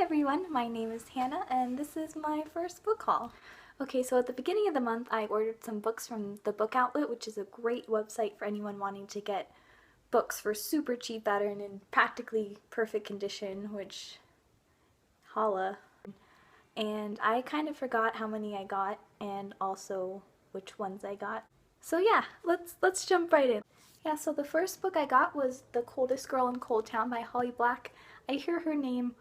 everyone, my name is Hannah and this is my first book haul. Okay, so at the beginning of the month I ordered some books from the Book Outlet, which is a great website for anyone wanting to get books for super cheap that are in practically perfect condition, which holla. And I kind of forgot how many I got and also which ones I got. So yeah, let's jump right in. Yeah, so the first book I got was The Coldest Girl in Cold Town by Holly Black. I hear her name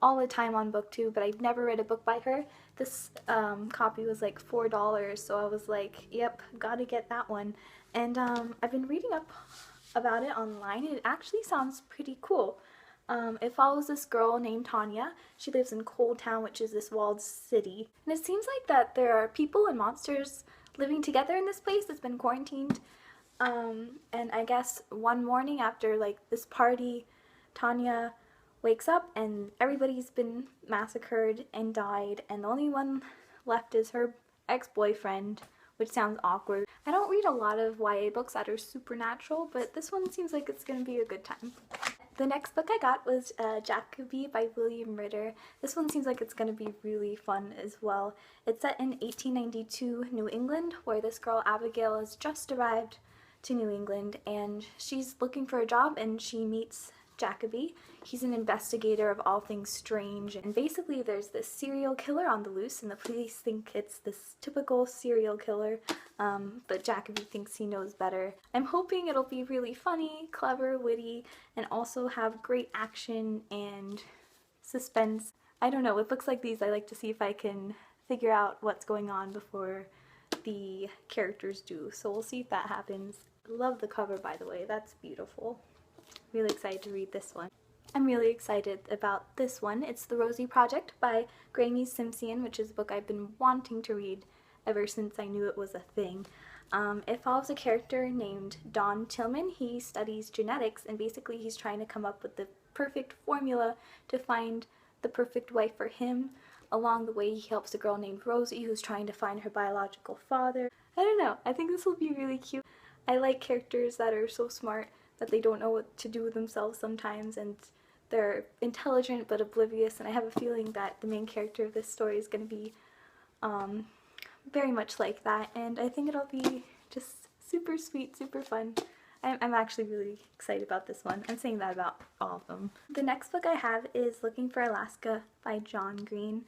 all the time on BookTube, but I've never read a book by her. This copy was like $4, so I was like, yep, gotta get that one. And I've been reading up about it online, and it actually sounds pretty cool. It follows this girl named Tanya. She lives in Cold Town, which is this walled city. And it seems like that there are people and monsters living together in this place that's been quarantined. And I guess one morning after like this party, Tanya wakes up and everybody's been massacred and died, and the only one left is her ex-boyfriend, which sounds awkward. I don't read a lot of YA books that are supernatural, but this one seems like it's gonna be a good time. The next book I got was Jacoby by William Ritter. This one seems like it's going to be really fun as well. It's set in 1892 New England, where this girl Abigail has just arrived to New England and she's looking for a job, and she meets Jacoby. He's an investigator of all things strange, and basically there's this serial killer on the loose and the police think it's this typical serial killer, but Jacoby thinks he knows better. I'm hoping it'll be really funny, clever, witty, and also have great action and suspense. I don't know, with books like these I like to see if I can figure out what's going on before the characters do, so we'll see if that happens. I love the cover, by the way, that's beautiful. Really excited to read this one. I'm really excited about this one. It's The Rosie Project by Graeme Simsion, which is a book I've been wanting to read ever since I knew it was a thing. It follows a character named Don Tillman. He studies genetics, and basically he's trying to come up with the perfect formula to find the perfect wife for him. Along the way he helps a girl named Rosie who's trying to find her biological father. I don't know, I think this will be really cute. I like characters that are so smart that they don't know what to do with themselves sometimes, and they're intelligent but oblivious, and I have a feeling that the main character of this story is going to be very much like that, and I think it'll be just super sweet, super fun. I'm actually really excited about this one. I'm saying that about all of them. The next book I have is Looking for Alaska by John Green.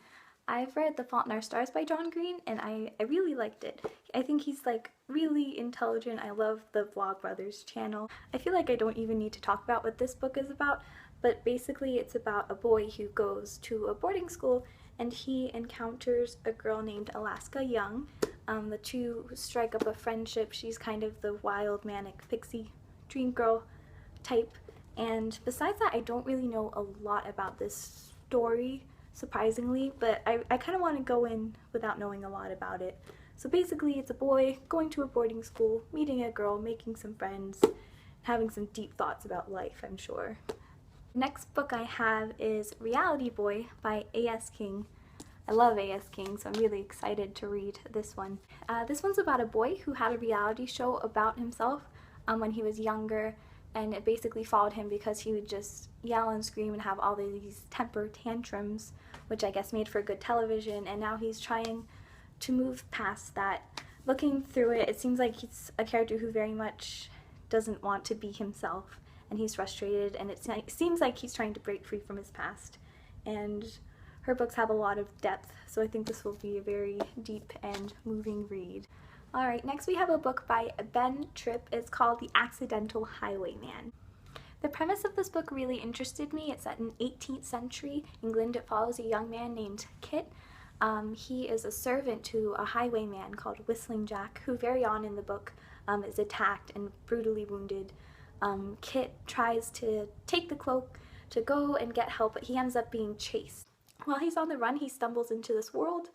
I've read The Fault in Our Stars by John Green, and I really liked it. I think he's like really intelligent. I love the Vlogbrothers channel. I feel like I don't even need to talk about what this book is about, but basically it's about a boy who goes to a boarding school and he encounters a girl named Alaska Young. The two strike up a friendship. She's kind of the wild, manic, pixie dream girl type, and besides that I don't really know a lot about this story, surprisingly, but I kind of want to go in without knowing a lot about it. So basically it's a boy going to a boarding school, meeting a girl, making some friends, having some deep thoughts about life, I'm sure. Next book I have is Reality Boy by A.S. King. I love A.S. King, so I'm really excited to read this one. This one's about a boy who had a reality show about himself when he was younger, and it basically followed him because he would just yell and scream and have all these temper tantrums, which I guess made for good television, and now he's trying to move past that. Looking through it, it seems like he's a character who very much doesn't want to be himself, and he's frustrated, and it seems like he's trying to break free from his past. And her books have a lot of depth, so I think this will be a very deep and moving read. Alright, next we have a book by Ben Tripp. It's called The Accidental Highwayman. The premise of this book really interested me. It's set in 18th century England. It follows a young man named Kit. He is a servant to a highwayman called Whistling Jack, who very on in the book is attacked and brutally wounded. Kit tries to take the cloak to go and get help, but he ends up being chased. While he's on the run, he stumbles into this world.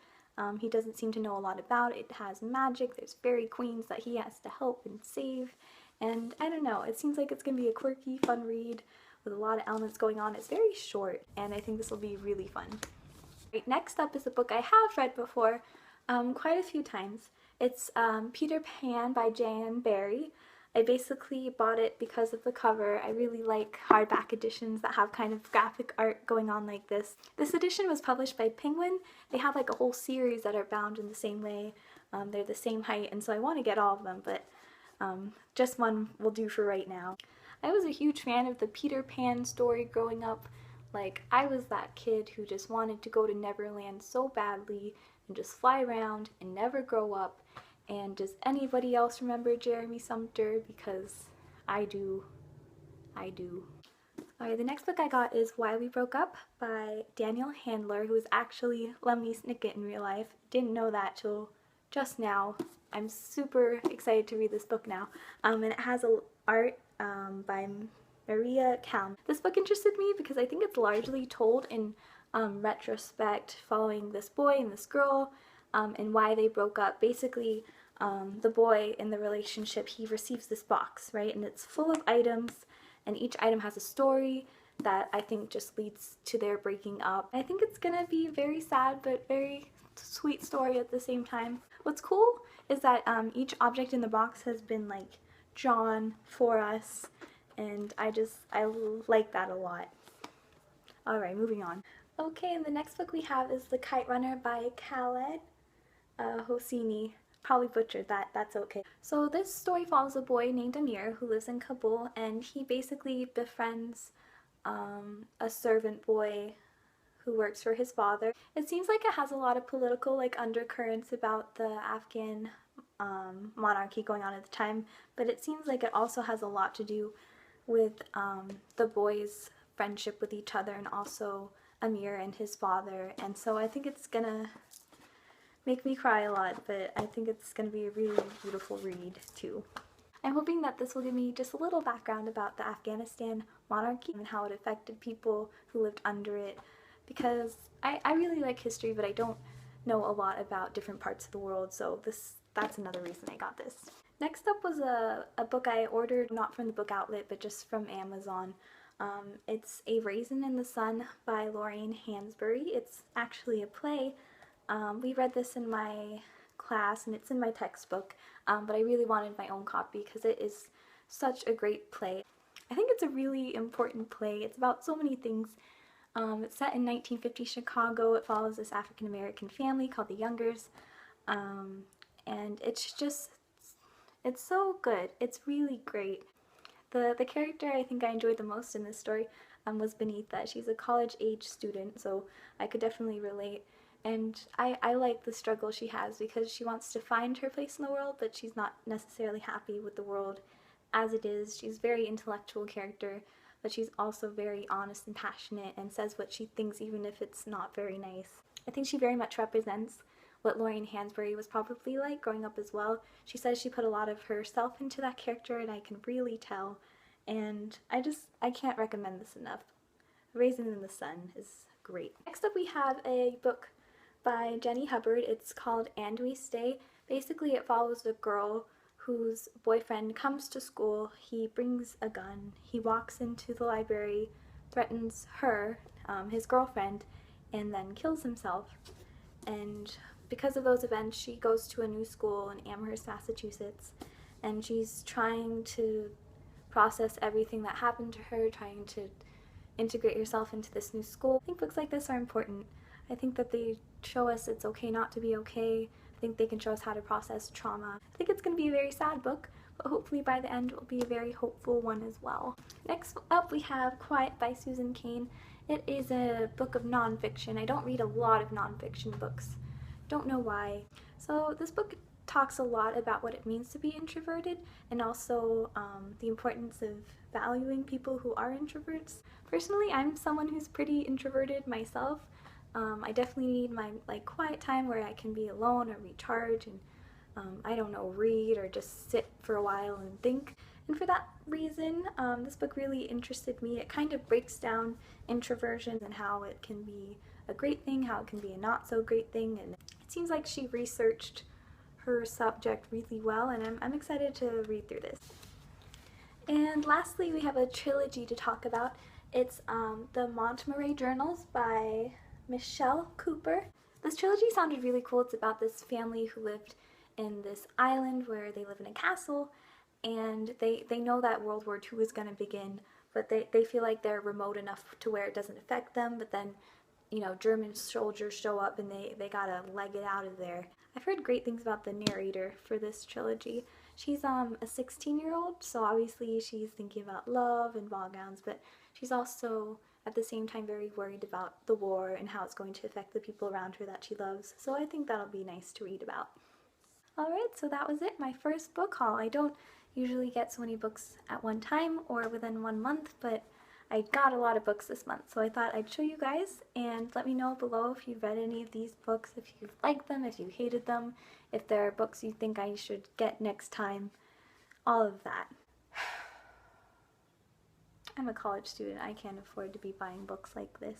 He doesn't seem to know a lot about it. It has magic, there's fairy queens that he has to help and save, and I don't know, it seems like it's going to be a quirky, fun read with a lot of elements going on. It's very short, and I think this will be really fun. Right, next up is a book I have read before quite a few times. It's Peter Pan by Jan Barry. I basically bought it because of the cover. I really like hardback editions that have kind of graphic art going on like this. This edition was published by Penguin. They have like a whole series that are bound in the same way. They're the same height, and so I want to get all of them, but just one will do for right now. I was a huge fan of the Peter Pan story growing up. Like, I was that kid who just wanted to go to Neverland so badly and just fly around and never grow up. And does anybody else remember Jeremy Sumter? Because I do. I do. Alright, the next book I got is Why We Broke Up by Daniel Handler, who is actually Lemony Snicket in real life. Didn't know that till just now. I'm super excited to read this book now. And it has art by Maria Kalm. This book interested me because I think it's largely told in retrospect, following this boy and this girl and why they broke up. Basically, the boy in the relationship, he receives this box, right? And it's full of items, and each item has a story that I think just leads to their breaking up. I think it's gonna be very sad, but very sweet story at the same time. What's cool is that each object in the box has been like drawn for us, and I like that a lot. Alright, moving on. Okay, and the next book we have is The Kite Runner by Khaled Hosseini. Probably butchered that, that's okay. So this story follows a boy named Amir who lives in Kabul, and he basically befriends a servant boy who works for his father. It seems like it has a lot of political like undercurrents about the Afghan monarchy going on at the time, but it seems like it also has a lot to do with the boys' friendship with each other and also Amir and his father, and so I think it's gonna make me cry a lot, but I think it's gonna be a really beautiful read too. I'm hoping that this will give me just a little background about the Afghanistan monarchy and how it affected people who lived under it, because I really like history, but I don't know a lot about different parts of the world, so that's another reason I got this. Next up was a book I ordered, not from the book outlet, but just from Amazon. It's A Raisin in the Sun by Lorraine Hansberry. It's actually a play. We read this in my class, and it's in my textbook, but I really wanted my own copy because it is such a great play. I think it's a really important play. It's about so many things. It's set in 1950 Chicago. It follows this African-American family called the Youngers, and it's so good. It's really great. The character I think I enjoyed the most in this story was Benita. She's a college-age student, so I could definitely relate. And I like the struggle she has because she wants to find her place in the world, but she's not necessarily happy with the world as it is. She's a very intellectual character, but she's also very honest and passionate and says what she thinks even if it's not very nice. I think she very much represents what Lorraine Hansberry was probably like growing up as well. She says she put a lot of herself into that character, and I can really tell. And I can't recommend this enough. Raisin in the Sun is great. Next up we have a book by Jenny Hubbard. It's called And We Stay. Basically it follows a girl whose boyfriend comes to school. He brings a gun. He walks into the library, threatens her, his girlfriend, and then kills himself. And because of those events, she goes to a new school in Amherst, Massachusetts, and she's trying to process everything that happened to her, trying to integrate herself into this new school. I think books like this are important. I think that they show us it's okay not to be okay. I think they can show us how to process trauma. I think it's going to be a very sad book, but hopefully by the end it will be a very hopeful one as well. Next up we have Quiet by Susan Cain. It is a book of nonfiction. I don't read a lot of nonfiction books. Don't know why. So this book talks a lot about what it means to be introverted, and also the importance of valuing people who are introverts. Personally, I'm someone who's pretty introverted myself. I definitely need my quiet time where I can be alone or recharge and I don't know, read or just sit for a while and think. And for that reason, this book really interested me. It kind of breaks down introversion and how it can be a great thing, how it can be a not so great thing, and it seems like she researched her subject really well, and I'm excited to read through this. And lastly, we have a trilogy to talk about. It's the Montmorency Journals by Michelle Cooper. This trilogy sounded really cool. It's about this family who lived in this island where they live in a castle, and they know that World War II is going to begin, but they feel like they're remote enough to where it doesn't affect them, but then, you know, German soldiers show up and they gotta leg it out of there. I've heard great things about the narrator for this trilogy. She's a 16-year-old, so obviously she's thinking about love and ball gowns, but she's also at the same time very worried about the war and how it's going to affect the people around her that she loves. So I think that'll be nice to read about. Alright, so that was it, my first book haul. I don't usually get so many books at one time or within 1 month, but I got a lot of books this month, so I thought I'd show you guys, and let me know below if you've read any of these books, if you've liked them, if you hated them, if there are books you think I should get next time, all of that. I'm a college student, I can't afford to be buying books like this.